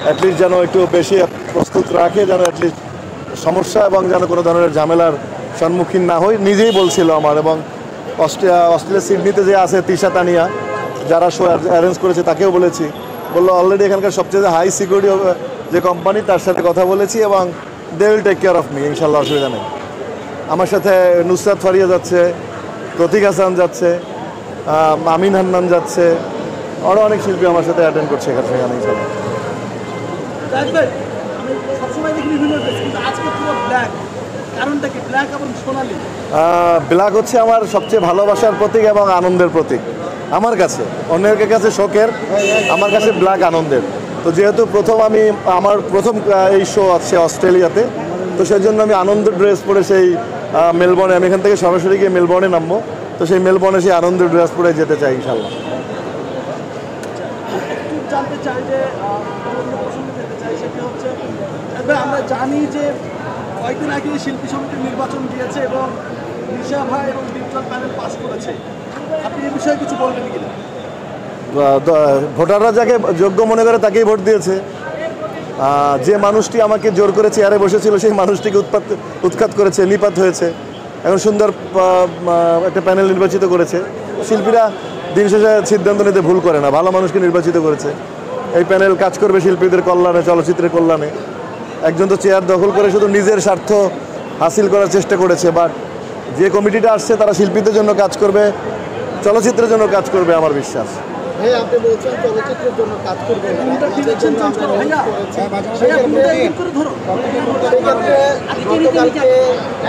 At least যেন একটু বেশি প্রস্তুত রাখে, যেন অ্যাটলিস্ট সমস্যা এবং যেন কোনো ধরনের ঝামেলার সম্মুখীন না হই। নিজেই বলছিল আমার, এবং অস্ট্রেলিয়া সিডনিতে যে আছে তিশা তানিয়া, যারা শো অ্যারেঞ্জ করেছে তাকেও বলেছি, বললো অলরেডি এখানকার সবচেয়ে হাই সিকিউরিটি যে কোম্পানি তার সাথে কথা বলেছি এবং they will take care of me, ইনশাল্লাহ অসুবিধা নেই। আমার সাথে নুসরাত ফারিয়া যাচ্ছে, প্রতীক হাসান যাচ্ছে, আমিন হান্নান যাচ্ছে, আরও অনেক শিল্পী আমার সাথে অ্যাটেন্ড করছে সেখানে ইনশাল্লাহ। ব্ল্যাক হচ্ছে আমার সবচেয়ে ভালোবাসার প্রতীক এবং আনন্দের প্রতীক আমার কাছে। অন্যের কাছে শোকের, আমার কাছে ব্ল্যাক আনন্দের। তো যেহেতু আমার প্রথম এই শো আছে অস্ট্রেলিয়াতে, তো সেই জন্য আমি আনন্দের ড্রেস পরে সেই মেলবোর্নে, আমি এখান থেকে সরাসরি গিয়ে মেলবোর্নে নামবো, তো সেই মেলবোর্নে সেই আনন্দের ড্রেস পরে যেতে চাই ইনশাল্লাহ। আমরা জানি যে কয়েকদিন আগে শিল্পী সমিতির নির্বাচন দিয়েছে এবং নিশা ভাই এবং ডিজিটাল প্যানেল পাস করেছে, আপনি এই বিষয়ে কিছু বলবেন কিনা? ভোটাররা যাকে যোগ্য মনে করে তাকেই ভোট দিয়েছে। যে মানুষটি আমাকে জোর করে চেয়ারে বসেছিল সেই মানুষটিকে উৎখাত করেছে, নিপাত হয়েছে। এখন সুন্দর একটা প্যানেল নির্বাচিত করেছে। শিল্পীরা দিন শেষে সিদ্ধান্ত নিতে ভুল করে না, ভালো মানুষকে নির্বাচিত করেছে। এই প্যানেল কাজ করবে শিল্পীদের কল্যাণে, চলচ্চিত্রের কল্যাণে। একজন তো চেয়ার দখল করে শুধু নিজের স্বার্থ হাসিল করার চেষ্টা করেছে, বাট যে কমিটিটা আসছে তারা শিল্পীদের জন্য কাজ করবে, চলচ্চিত্রের জন্য কাজ করবে আমার বিশ্বাস। আপনি বলছেন চলচ্চিত্রের জন্য কাজ করবেন,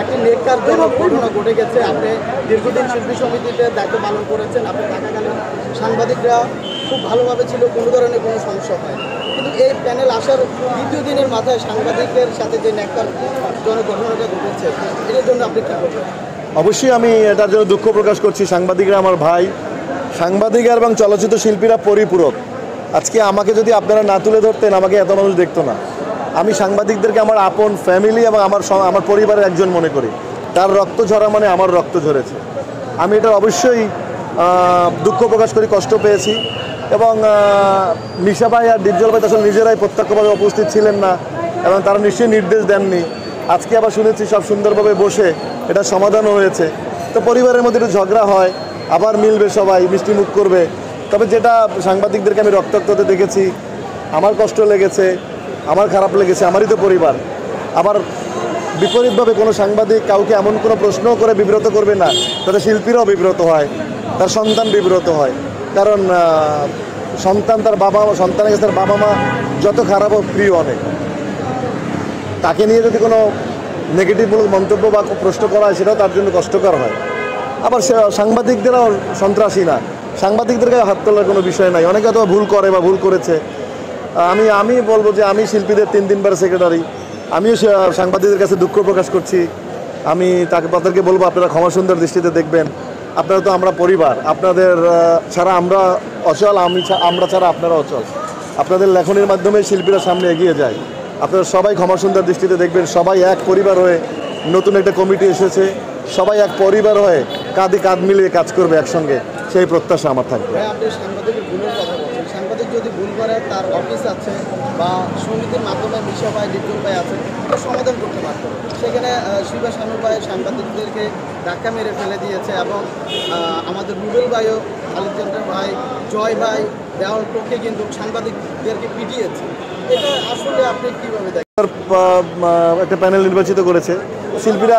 একটি নেককারজনক ঘটনা ঘটে গেছে। আপনি দীর্ঘদিন শিল্পী সমিতিতে দায়িত্ব পালন করেছেন, আপনি থাকাকালীন সাংবাদিকরা খুব ভালোভাবে ছিল, কোনো ধরনের কোনো সমস্যা হয়, কিন্তু এই প্যানেল আসার দ্বিতীয় দিনের মাথায় সাংবাদিকদের সাথে যে নেককারজনক ঘটনাটা ঘটেছে, এটার জন্য আপনি কী করবেন? অবশ্যই আমি এটার জন্য দুঃখ প্রকাশ করছি। সাংবাদিকরা আমার ভাই, সাংবাদিক এবং চলচ্চিত্র শিল্পীরা পরিপূরক। আজকে আমাকে যদি আপনারা না তুলে ধরতেন, আমাকে এত মানুষ দেখতো না। আমি সাংবাদিকদেরকে আমার আপন ফ্যামিলি এবং আমার পরিবারের একজন মনে করি। তার রক্ত ঝরা মানে আমার রক্ত ঝরেছে। আমি এটা অবশ্যই দুঃখ প্রকাশ করি, কষ্ট পেয়েছি। এবং নিশা ভাই আর ডিপজল ভাই আসলে নিজেরাই প্রত্যক্ষভাবে উপস্থিত ছিলেন না এবং তারা নিশ্চয়ই নির্দেশ দেননি। আজকে আবার শুনেছি সব সুন্দরভাবে বসে এটা সমাধানও হয়েছে। তো পরিবারের মধ্যে একটু ঝগড়া হয়, আবার মিলবে, সবাই মিষ্টি মুখ করবে। তবে যেটা সাংবাদিকদেরকে আমি রক্তাক্ত হতে দেখেছি, আমার কষ্ট লেগেছে, আমার খারাপ লেগেছে, আমারই তো পরিবার। আবার বিপরীতভাবে কোনো সাংবাদিক কাউকে এমন কোনো প্রশ্নও করে বিব্রত করবে না, তাতে শিল্পীরাও বিব্রত হয়, তার সন্তান বিব্রত হয়। কারণ সন্তানের কাছে তার বাবা মা যত খারাপ হোক, প্রিয় অনেক। তাকে নিয়ে যদি কোনো নেগেটিভমূলক মন্তব্য বা প্রশ্ন করা হয়, সেটাও তার জন্য কষ্টকর হয়। আবার সাংবাদিকদেরও সন্ত্রাসী না, সাংবাদিকদেরকে হাত তোলার কোনো বিষয় নাই। অনেকে হয়তো ভুল করে বা ভুল করেছে। আমি বলবো যে আমি শিল্পীদের 3 বার সেক্রেটারি, আমিও সাংবাদিকদের কাছে দুঃখ প্রকাশ করছি। আমি তাদেরকে বলবো আপনারা ক্ষমা সুন্দর দৃষ্টিতে দেখবেন। আপনারা তো আমরা পরিবার, আপনাদের ছাড়া আমরা অচল, আমরা ছাড়া আপনারা অচল। আপনাদের লেখনের মাধ্যমে শিল্পীরা সামনে এগিয়ে যায়। আপনারা সবাই ক্ষমা সুন্দর দৃষ্টিতে দেখবেন। সবাই এক পরিবার হয়ে, নতুন একটা কমিটি এসেছে, সবাই এক পরিবার হয়ে কাঁধে কাঁধ মিলিয়ে কাজ করবে একসঙ্গে, সেই প্রত্যাশা আমার থাকবে। আপনি সাংবাদিকের ভুলের কথা বলছেন, সাংবাদিক যদি ভুল করে তার অফিস আছে বা সমিতির মাধ্যমে মিশা ভাই, ডিপজল ভাই আছে, এটা সমাধান করতে পারত। সেখানে শিবা শানু ভাই সাংবাদিকদেরকে ধাক্কা মেরে ফেলে দিয়েছে এবং আমাদের রুবেল ভাইও, আলেকজান্ডার ভাই, জয় ভাই, দেওয়াল টোকে কিন্তু সাংবাদিকদেরকে পিটিয়েছে। এটা আসলে আপনি কীভাবে দেখেন? একটা প্যানেল নির্বাচিত করেছে। শিল্পীরা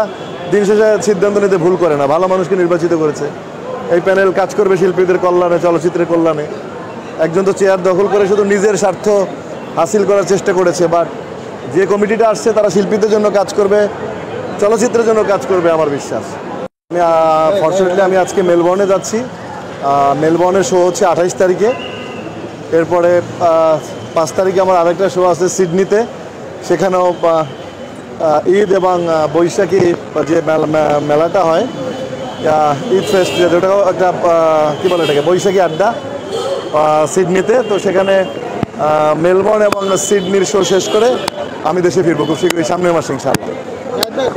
দিন শেষে সিদ্ধান্ত নিতে ভুল করে না, ভালো মানুষকে নির্বাচিত করেছে। এই প্যানেল কাজ করবে শিল্পীদের কল্যাণে, চলচ্চিত্রের কল্যাণে। একজন তো চেয়ার দখল করে শুধু নিজের স্বার্থ হাসিল করার চেষ্টা করেছে, বাট যে কমিটিটা আসছে তারা শিল্পীদের জন্য কাজ করবে, চলচ্চিত্রের জন্য কাজ করবে আমার বিশ্বাস। ফর্চুনেটলি আমি আজকে মেলবোর্নে যাচ্ছি। মেলবোর্নের শো হচ্ছে 28 তারিখে। এরপরে 5 তারিখে আমার আরেকটা শো আছে সিডনিতে। সেখানেও ঈদ এবং বৈশাখী যে মেলাটা হয়, ঈদ ফেস্ট, যেটাও একটা কী বলে এটাকে, বৈশাখী আড্ডা সিডনিতে। তো সেখানে মেলবোর্ন এবং সিডনির শো শেষ করে আমি দেশে ফিরবো খুব শীঘ্রই, সামনের মাসে ইনশাআল্লাহ।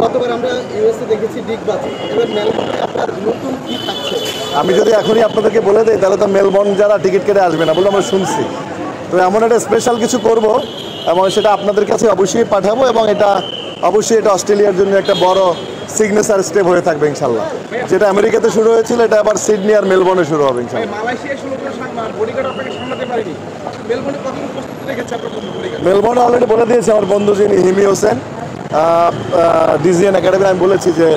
গতবার আমরা ইউএসএ দেখেছি ডিগবাজি, এবার মেলবোর্নে আপনার নতুন কি থাকছে? আমি যদি এখনই আপনাদেরকে বলে দিই তাহলে তো মেলবোর্ন যারা টিকিট কেটে আসবে না বলে আমরা শুনছি। তো এমন একটা স্পেশাল কিছু করব এবং সেটা আপনাদের কাছে অবশ্যই পাঠাবো, এবং এটা অবশ্যই এটা অস্ট্রেলিয়ার জন্য একটা বড় সিগনেচার স্টেপ হয়ে থাকবে ইনশাল্লাহ। যেটা আমেরিকাতে শুরু হয়েছিল এটা আবার সিডনি আর মেলবোর্নে শুরু হবে ইনশাল্লাহ। মালয়েশিয়ায় 16 জন বডিগার্ড আপনাকে সামলাতে পারেনি, মেলবোর্নে কতজন প্রস্তুতি রেখেছে আপনার বডিগার্ড? মেলবোর্নে অলরেডি বলে দিয়েছে আমার বন্ধু যিনি হিমি হোসেন, ডিজিএন একাডেমি, আমি বলেছি যে